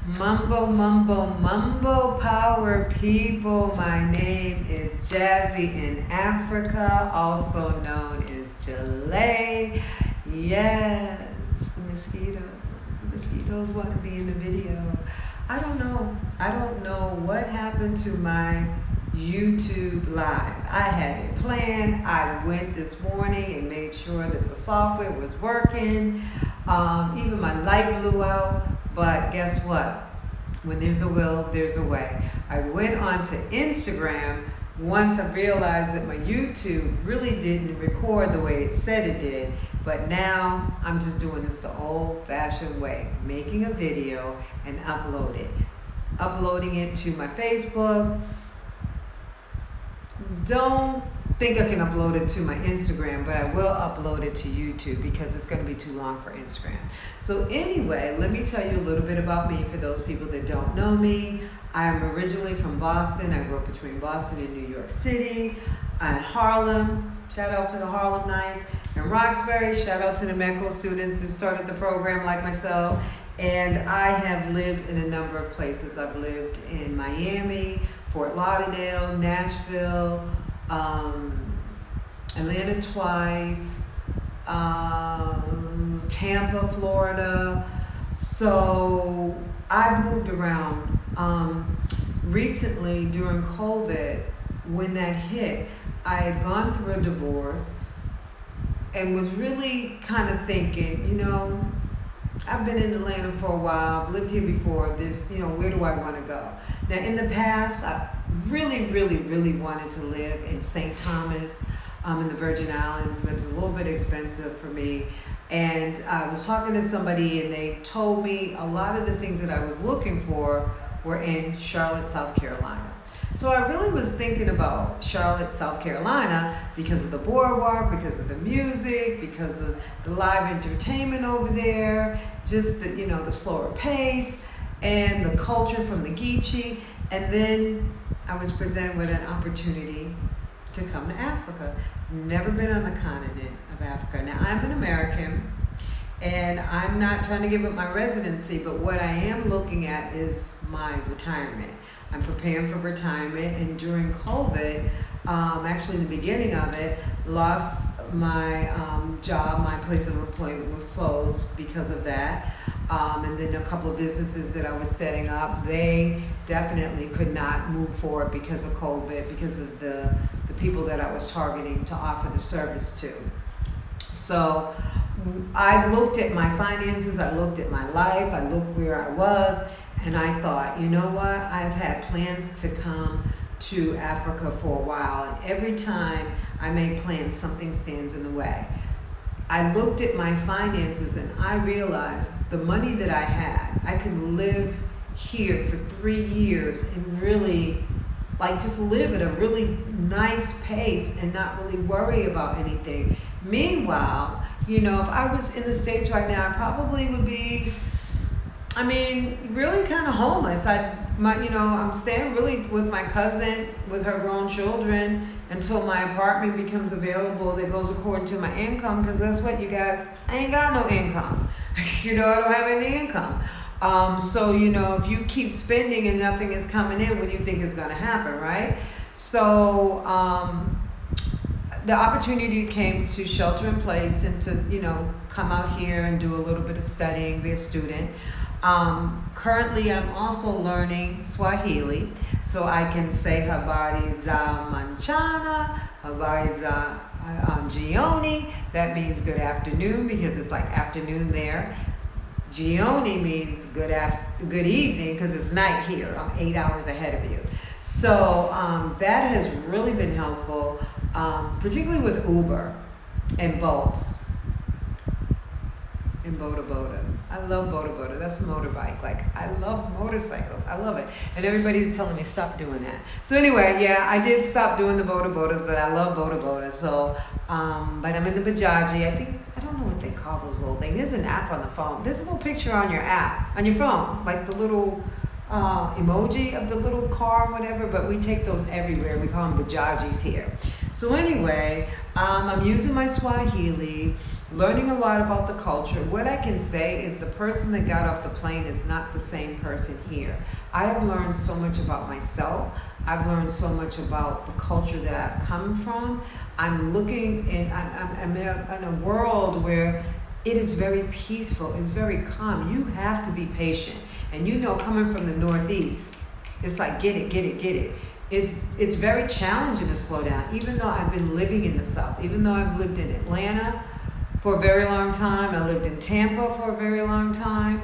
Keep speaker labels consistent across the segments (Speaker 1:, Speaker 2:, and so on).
Speaker 1: Mumbo, mumbo, mumbo power people. My name is Jazzy in Africa, also known as Jalay. Yes, the mosquitoes. The mosquitoes want to be in the video. I don't know. I don't know what happened to my YouTube live. I had it planned. I went this morning and made sure that the software was working. Even my light blew out. But guess what? When there's a will, there's a way. I went onto Instagram once I realized that my YouTube really didn't record the way it said it did. But now I'm just doing this the old-fashioned way, making a video and uploading it to my Facebook. Don't think I can upload it to my Instagram, but I will upload it to YouTube because it's going to be too long for Instagram. So anyway, let me tell you a little bit about me for those people that don't know me. I am originally from Boston. I grew up between Boston and New York City, and Harlem. Shout out to the Harlem Nights. And Roxbury, shout out to the medical students that started the program like myself. And I have lived in a number of places. I've lived in Miami, Fort Lauderdale, Nashville, Atlanta twice, Tampa, Florida. So I've moved around. Recently, during COVID, when that hit, I had gone through a divorce and was really kind of thinking, I've been in Atlanta for a while, I've lived here before, where do I want to go? Now, in the past, I really, really, really wanted to live in St. Thomas, in the Virgin Islands, but it's a little bit expensive for me. And I was talking to somebody and they told me a lot of the things that I was looking for were in Charlotte, South Carolina. So I really was thinking about Charlotte, South Carolina because of the boardwalk, because of the music, because of the live entertainment over there, just the slower pace and the culture from the Geechee. And then I was presented with an opportunity to come to Africa. Never been on the continent of Africa. Now, I'm an American, and I'm not trying to give up my residency, but what I am looking at is my retirement. I'm preparing for retirement, and during COVID, actually in the beginning of it, lost my job. My place of employment was closed because of that. And then a couple of businesses that I was setting up, they definitely could not move forward because of COVID, because of the people that I was targeting to offer the service to. So I looked at my finances, I looked at my life, I looked where I was, and I thought, you know what, I've had plans to come to Africa for a while, and every time I make plans, something stands in the way. I looked at my finances and I realized the money that I had, I could live here for 3 years and really just live at a really nice pace and not really worry about anything. Meanwhile, if I was in the States right now, I probably would be, really kind of homeless. I'm staying really with my cousin, with her grown children, until my apartment becomes available that goes according to my income, because that's what, you guys, I ain't got no income. I don't have any income. So, if you keep spending and nothing is coming in, what do you think is going to happen, right? So, the opportunity came to shelter in place and to, come out here and do a little bit of studying, be a student. Currently, I'm also learning Swahili, so I can say habari za manchana, habari za jioni. That means good afternoon, because it's like afternoon there. Gioni means good evening, because it's night here. I'm 8 hours ahead of you. So that has really been helpful, particularly with Uber and Bolts and Boda Boda. I love Boda Boda. That's a motorbike. I love motorcycles. I love it. And everybody's telling me stop doing that. So anyway, yeah, I did stop doing the Boda Bodas, but I love Boda Boda. So, but I'm in the Bajaji. I don't know what they call those little things. There's an app on the phone. There's a little picture on your app, on your phone, like the little emoji of the little car, whatever, but we take those everywhere. We call them Bajajis here. So anyway, I'm using my Swahili. learning a lot about the culture. What I can say is the person that got off the plane is not the same person here. I have learned so much about myself. I've learned so much about the culture that I've come from. I'm looking in, I'm in a world where it is very peaceful, it's very calm. You have to be patient. And you know, coming from the Northeast, it's like, get it, get it, get it. It's very challenging to slow down, even though I've been living in the South, even though I've lived in Atlanta for a very long time. I lived in Tampa for a very long time.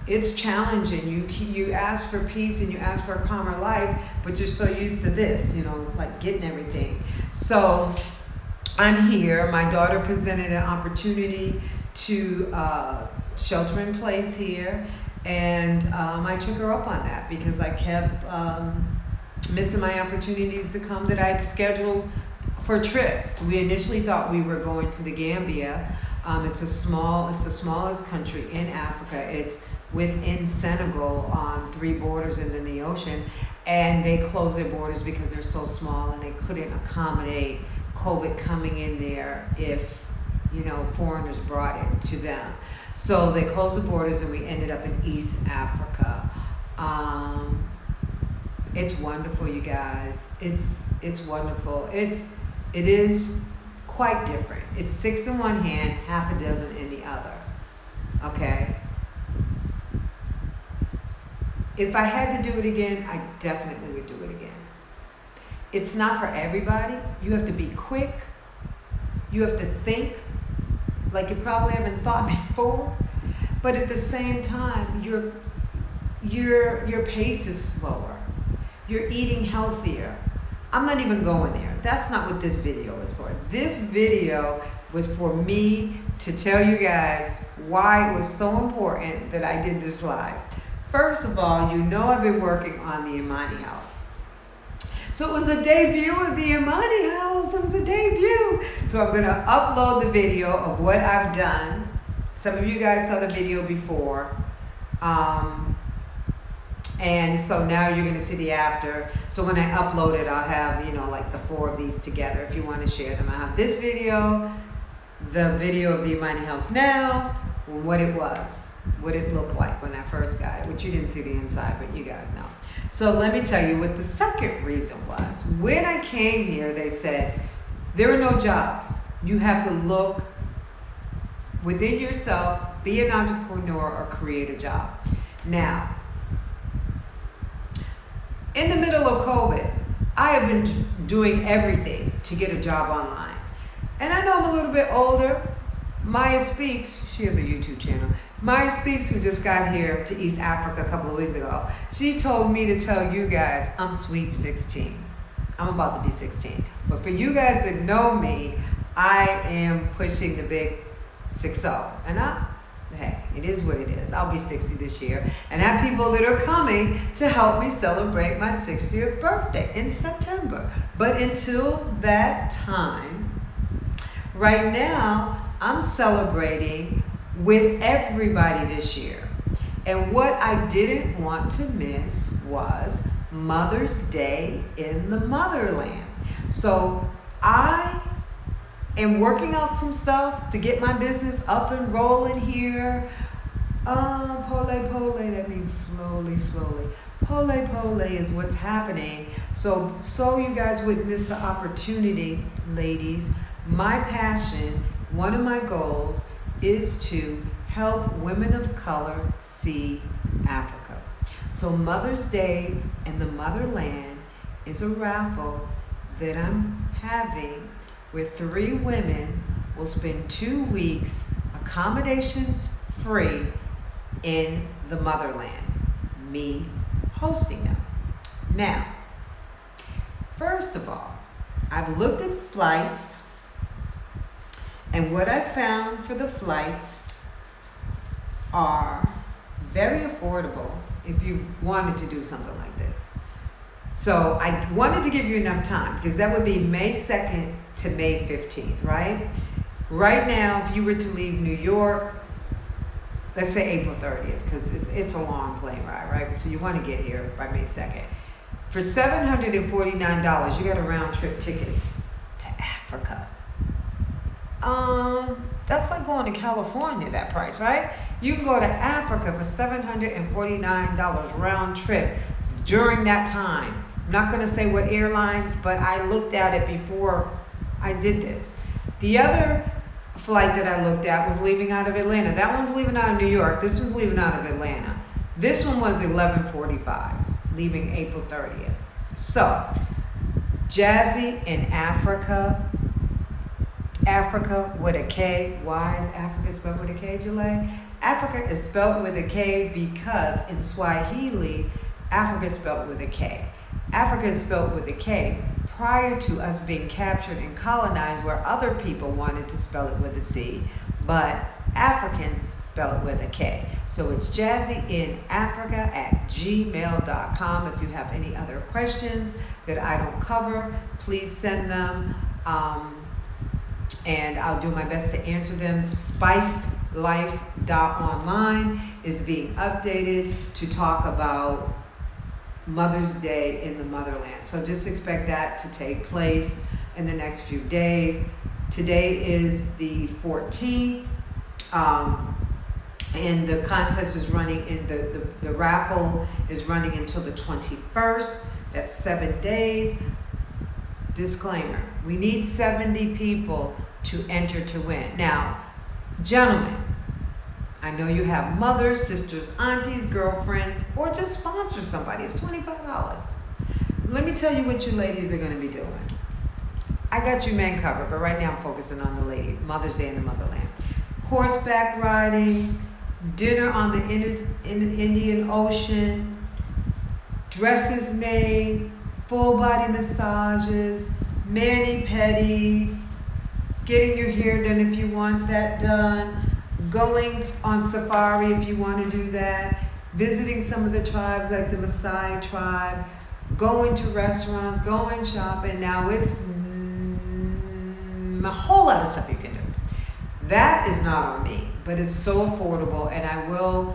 Speaker 1: It's challenging. You ask for peace and you ask for a calmer life, but you're so used to this, like getting everything. So I'm here. My daughter presented an opportunity to shelter in place here, and I took her up on that because I kept missing my opportunities to come that I'd scheduled for trips. We initially thought we were going to the Gambia. It's the smallest country in Africa. It's within Senegal on 3 borders and then the ocean. And they closed their borders because they're so small and they couldn't accommodate COVID coming in there if, foreigners brought it to them. So they closed the borders and we ended up in East Africa. It's wonderful, you guys. It's wonderful. It is quite different. It's 6 in one hand, half a dozen in the other. Okay? If I had to do it again, I definitely would do it again. It's not for everybody. You have to be quick. You have to think like you probably haven't thought before. But at the same time, your pace is slower. You're eating healthier. I'm not even going there. That's not what this video is for. This video was for me to tell you guys why it was so important that I did this live. First of all, I've been working on the Imani house. So it was the debut of the Imani house. It was the debut. So I'm going to upload the video of what I've done. Some of you guys saw the video before. And so now you're going to see the after. So when I upload it, I'll have, like the 4 of these together if you want to share them. I have this video, the video of the Imani house now, what it was, what it looked like when I first got it, which you didn't see the inside, but you guys know. So let me tell you what the second reason was. When I came here, they said, there are no jobs. You have to look within yourself, be an entrepreneur, or create a job. Now, in the middle of COVID, I have been doing everything to get a job online. And I know I'm a little bit older. Maya Speaks, she has a YouTube channel. Maya Speaks, who just got here to East Africa a couple of weeks ago, she told me to tell you guys I'm sweet 16. I'm about to be 16. But for you guys that know me, I am pushing the big 6-0. And hey, it is what it is. I'll be 60 this year. And I have people that are coming to help me celebrate my 60th birthday in September. But until that time, right now, I'm celebrating with everybody this year. And what I didn't want to miss was Mother's Day in the Motherland. So I am working out some stuff to get my business up and rolling here. Pole, that means slowly, slowly. Pole is what's happening. So you guys wouldn't miss the opportunity, ladies. My passion, one of my goals, is to help women of color see Africa. So Mother's Day in the Motherland is a raffle that I'm having where 3 women will spend 2 weeks, accommodations free, in the Motherland, me hosting them. Now, first of all, I've looked at flights, and what I found for the flights are very affordable if you wanted to do something like this. So I wanted to give you enough time because that would be May 2nd to May 15th, right? Right now, if you were to leave New York, let's say April 30th, because it's a long plane ride, right? So you want to get here by May 2nd. For $749, you got a round trip ticket to Africa. That's like going to California, that price, right? You can go to Africa for $749 round trip during that time. I'm not going to say what airlines, but I looked at it before I did this. The other flight that I looked at was leaving out of Atlanta. That one's leaving out of New York. This one's leaving out of Atlanta. This one was 11:45, leaving April 30th. So, Jazzy in Africa. Africa with a K. Why is Africa spelled with a K, Jalay? Africa is spelled with a K because in Swahili, Africa is spelled with a K. Africa is spelled with a K prior to us being captured and colonized, where other people wanted to spell it with a C, but Africans spell it with a K. So it's jazzyinafrica@gmail.com. If you have any other questions that I don't cover, please send them. And I'll do my best to answer them. Spicedlife.online is being updated to talk about Mother's Day in the Motherland. So just expect that to take place in the next few days. Today is the 14th, and the contest is running in the raffle is running until the 21st. That's 7 days. Disclaimer, we need 70 people to enter to win. Now, gentlemen, I know you have mothers, sisters, aunties, girlfriends, or just sponsor somebody. It's $25. Let me tell you what you ladies are going to be doing. I got you men covered, but right now I'm focusing on the lady. Mother's Day in the Motherland. Horseback riding, dinner on the Indian Ocean, dresses made, full body massages, mani-pedis, getting your hair done if you want that done, going on safari if you want to do that, visiting some of the tribes like the Maasai tribe, going to restaurants, going shopping. Now it's a whole lot of stuff you can do. That is not on me, but it's so affordable, and I will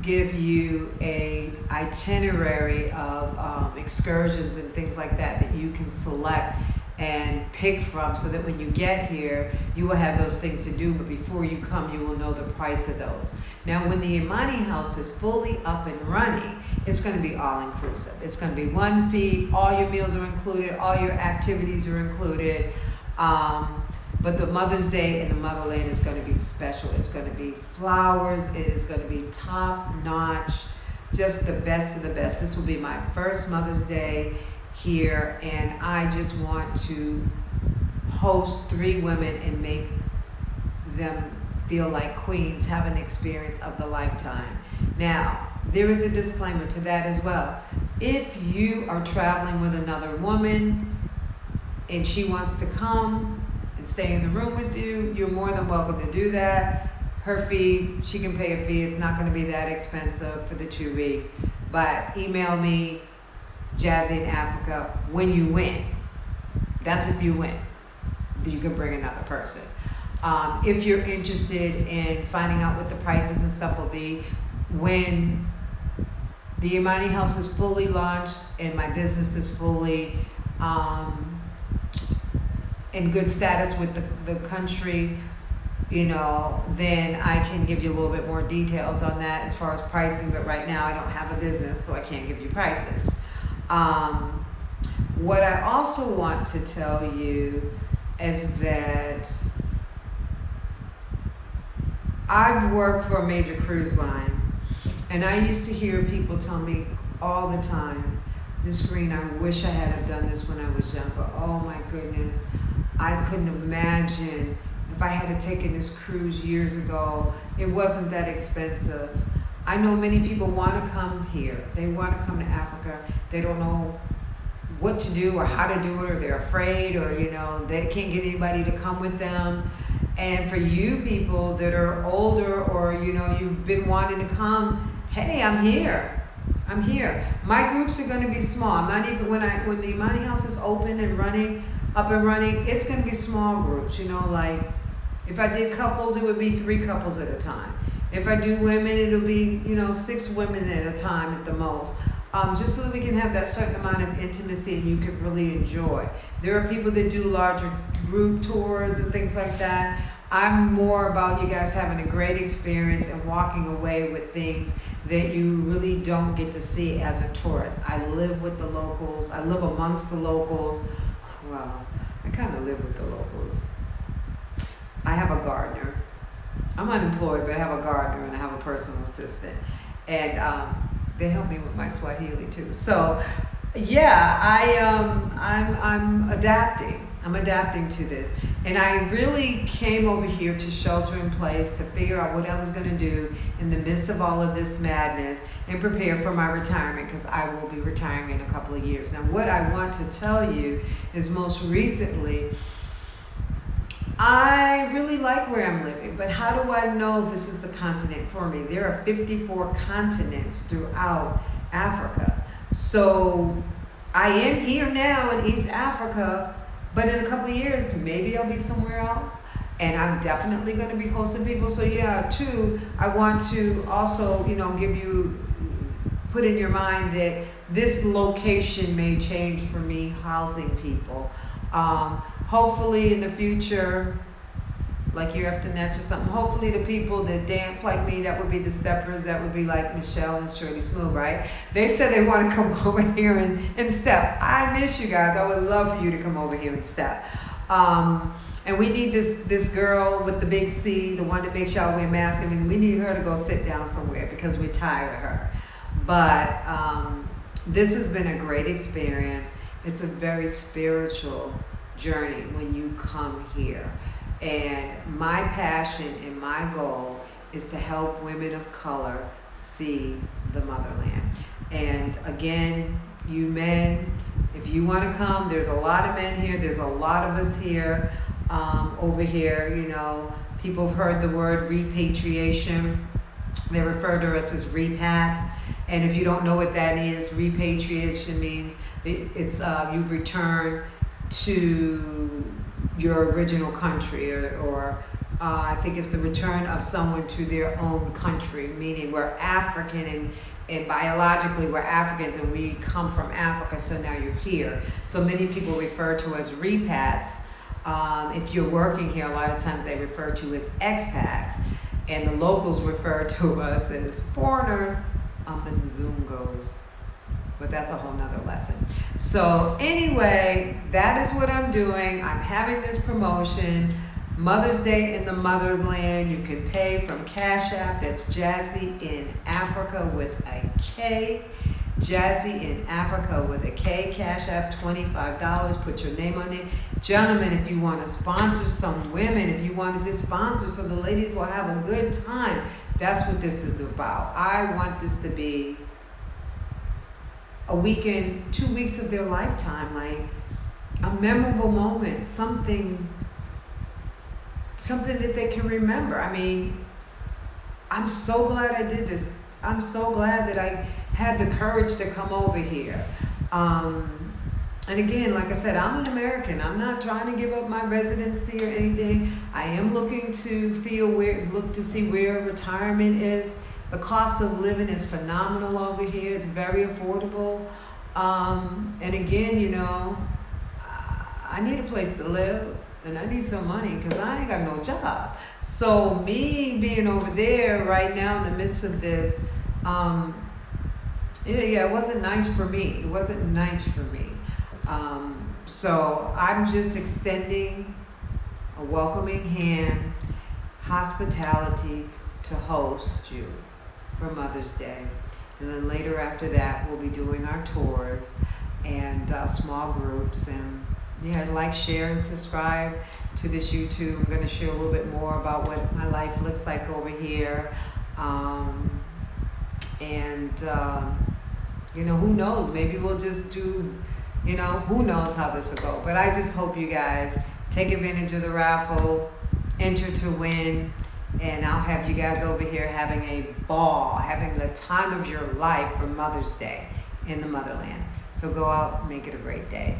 Speaker 1: give you a itinerary of excursions and things like that you can select and pick from, so that when you get here you will have those things to do, but before you come you will know the price of those. Now when the Imani house is fully up and running, it's going to be all inclusive. It's going to be one fee, all your meals are included, all your activities are included, but the Mother's Day in the Motherland is going to be special. It's going to be flowers. It is going to be top notch, just the best of the best. This will be my first Mother's Day here, and I just want to host 3 women and make them feel like queens, have an experience of the lifetime. Now, there is a disclaimer to that as well. If you are traveling with another woman and she wants to come and stay in the room with you, you're more than welcome to do that. Her fee, she can pay a fee. It's not going to be that expensive for the 2 weeks. But email me, Jazzy in Africa, when you win. That's if you win. You can bring another person. If you're interested in finding out what the prices and stuff will be, when the Imani House is fully launched and my business is fully in good status with the country, then I can give you a little bit more details on that as far as pricing, but right now I don't have a business, so I can't give you prices. What I also want to tell you is that I've worked for a major cruise line, and I used to hear people tell me all the time, Miss Green, I wish I had have done this when I was young, but oh my goodness, I couldn't imagine if I had taken this cruise years ago. It wasn't that expensive. I know many people want to come here. They want to come to Africa. They don't know what to do or how to do it, or they're afraid, or they can't get anybody to come with them. And for you people that are older, or you've been wanting to come, hey, I'm here. I'm here. My groups are going to be small. I'm not even when the Imani House is open and up and running, it's going to be small groups. Like if I did couples, it would be 3 couples at a time. If I do women, it'll be 6 women at a time at the most. just so that we can have that certain amount of intimacy and you can really enjoy. There are people that do larger group tours and things like that. I'm more about you guys having a great experience and walking away with things that you really don't get to see as a tourist. I live with the locals. I live amongst the locals. Well, I kind of live with the locals. I have a gardener. I'm unemployed, but I have a gardener and I have a personal assistant. And they help me with my Swahili too. So, yeah, I'm adapting. I'm adapting to this. And I really came over here to shelter in place, to figure out what I was going to do in the midst of all of this madness and prepare for my retirement, because I will be retiring in a couple of years. Now, what I want to tell you is most recently, I really like where I'm living, but how do I know this is the continent for me? There are 54 continents throughout Africa. So I am here now in East Africa, but in a couple of years, maybe I'll be somewhere else. And I'm definitely going to be hosting people. So yeah, too, I want to also, put in your mind that this location may change for me housing people. Hopefully in the future, like year after next or something, hopefully the people that dance like me, that would be the steppers, that would be like Michelle and Shirley Smooth, right? They said they want to come over here and step. I miss you guys. I would love for you to come over here and step. And we need this girl with the big C, the one that makes y'all wear masks. I mean, we need her to go sit down somewhere because we're tired of her. But this has been a great experience. It's a very spiritual journey when you come here. And my passion and my goal is to help women of color see the motherland. And again, you men, if you want to come, there's a lot of men here. There's a lot of us here, over here. People have heard the word repatriation. They refer to us as repats. And if you don't know what that is, repatriation means it's you've returned to your original country, or I think it's the return of someone to their own country, meaning we're African and biologically we're Africans and we come from Africa, so now you're here. So many people refer to us repats. If you're working here, a lot of times they refer to as expats, and the locals refer to us as foreigners, Zungos. But that's a whole nother lesson. So anyway, that is what I'm doing. I'm having this promotion, Mother's Day in the Motherland. You can pay from Cash App. That's Jazzy in Africa with a K. Jazzy in Africa with a K. Cash App, $25. Put your name on it. Gentlemen, if you want to sponsor some women, if you want to just sponsor so the ladies will have a good time, that's what this is about. I want this to be a weekend, 2 weeks of their lifetime, like a memorable moment, something that they can remember. I mean, I'm so glad I did this. I'm so glad that I had the courage to come over here. And again, like I said, I'm an American. I'm not trying to give up my residency or anything. I am looking to look to see where retirement is. The cost of living is phenomenal over here. It's very affordable. And again, I need a place to live and I need some money because I ain't got no job. So me being over there right now in the midst of this, it wasn't nice for me. It wasn't nice for me. So I'm just extending a welcoming hand, hospitality to host you for Mother's Day. And then later after that, we'll be doing our tours and small groups. And like, share, and subscribe to this YouTube. I'm going to share a little bit more about what my life looks like over here. Who knows? Maybe we'll just do, who knows how this will go. But I just hope you guys take advantage of the raffle, enter to win. And I'll have you guys over here having a ball, having the time of your life for Mother's Day in the Motherland. So go out and make it a great day.